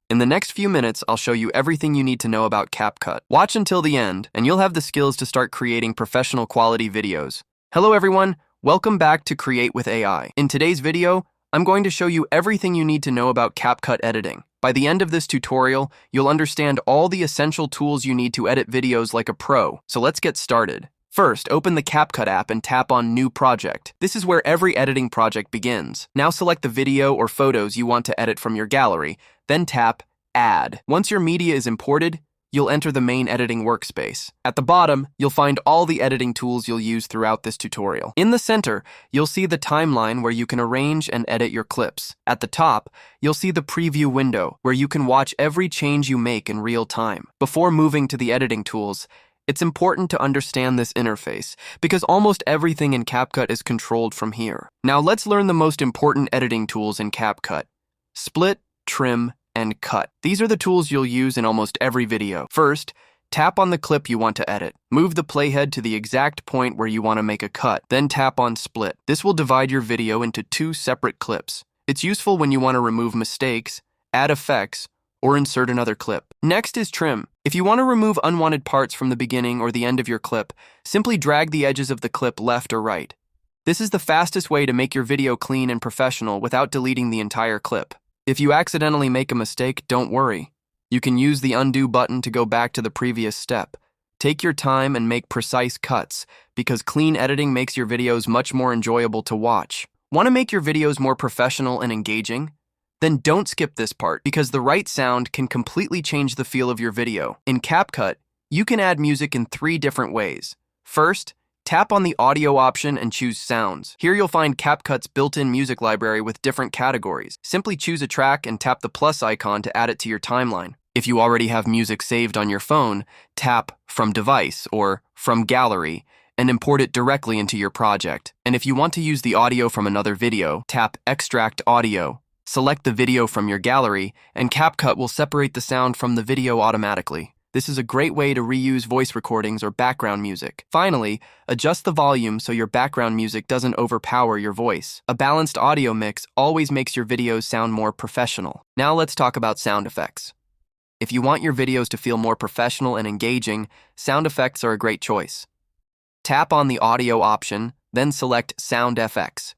In the next few minutes, I'll show you everything you need to know about CapCut. Watch until the end, and you'll have the skills to start creating professional quality videos. Hello everyone, welcome back to Create with AI. In today's video, I'm going to show you everything you need to know about CapCut editing. By the end of this tutorial, you'll understand all the essential tools you need to edit videos like a pro. So let's get started. First, open the CapCut app and tap on New Project. This is where every editing project begins. Now select the video or photos you want to edit from your gallery, then tap Add. Once your media is imported, you'll enter the main editing workspace. At the bottom, you'll find all the editing tools you'll use throughout this tutorial. In the center, you'll see the timeline where you can arrange and edit your clips. At the top, you'll see the preview window where you can watch every change you make in real time. Before moving to the editing tools, it's important to understand this interface because almost everything in CapCut is controlled from here. Now let's learn the most important editing tools in CapCut: split, trim, and cut. These are the tools you'll use in almost every video. First, tap on the clip you want to edit. Move the playhead to the exact point where you want to make a cut. Then tap on split. This will divide your video into two separate clips. It's useful when you want to remove mistakes, add effects, or insert another clip. Next is trim. If you want to remove unwanted parts from the beginning or the end of your clip, simply drag the edges of the clip left or right. This is the fastest way to make your video clean and professional without deleting the entire clip. If you accidentally make a mistake, don't worry. You can use the undo button to go back to the previous step. Take your time and make precise cuts, because clean editing makes your videos much more enjoyable to watch. Want to make your videos more professional and engaging? Then don't skip this part, because the right sound can completely change the feel of your video. In CapCut, you can add music in 3 different ways. First, tap on the audio option and choose sounds. Here you'll find CapCut's built-in music library with different categories. Simply choose a track and tap the plus icon to add it to your timeline. If you already have music saved on your phone, tap From Device or From Gallery and import it directly into your project. And if you want to use the audio from another video, tap Extract Audio. Select the video from your gallery, and CapCut will separate the sound from the video automatically. This is a great way to reuse voice recordings or background music. Finally, adjust the volume so your background music doesn't overpower your voice. A balanced audio mix always makes your videos sound more professional. Now let's talk about sound effects. If you want your videos to feel more professional and engaging, sound effects are a great choice. Tap on the audio option, then select Sound FX.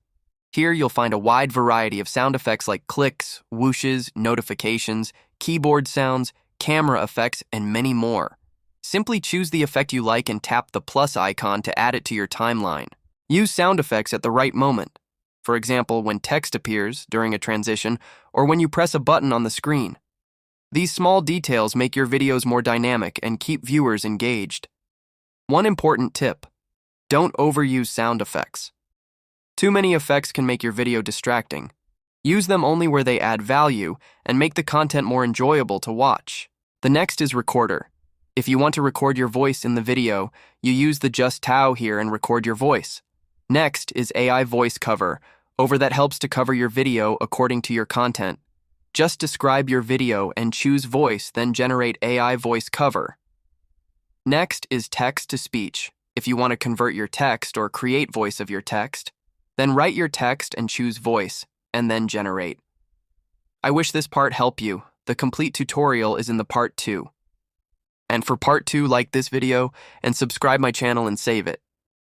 Here you'll find a wide variety of sound effects like clicks, whooshes, notifications, keyboard sounds, camera effects, and many more. Simply choose the effect you like and tap the plus icon to add it to your timeline. Use sound effects at the right moment. For example, when text appears during a transition or when you press a button on the screen. These small details make your videos more dynamic and keep viewers engaged. One important tip: don't overuse sound effects. Too many effects can make your video distracting. Use them only where they add value and make the content more enjoyable to watch. The next is recorder. If you want to record your voice in the video, you use the Just Tau here and record your voice. Next is AI voice cover, that helps to cover your video according to your content. Just describe your video and choose voice, then generate AI voice cover. Next is text to speech. If you want to convert your text or create voice of your text, then write your text and choose voice, and then generate. I wish this part helped you. The complete tutorial is in the part 2. And for part 2, like this video and subscribe my channel and save it.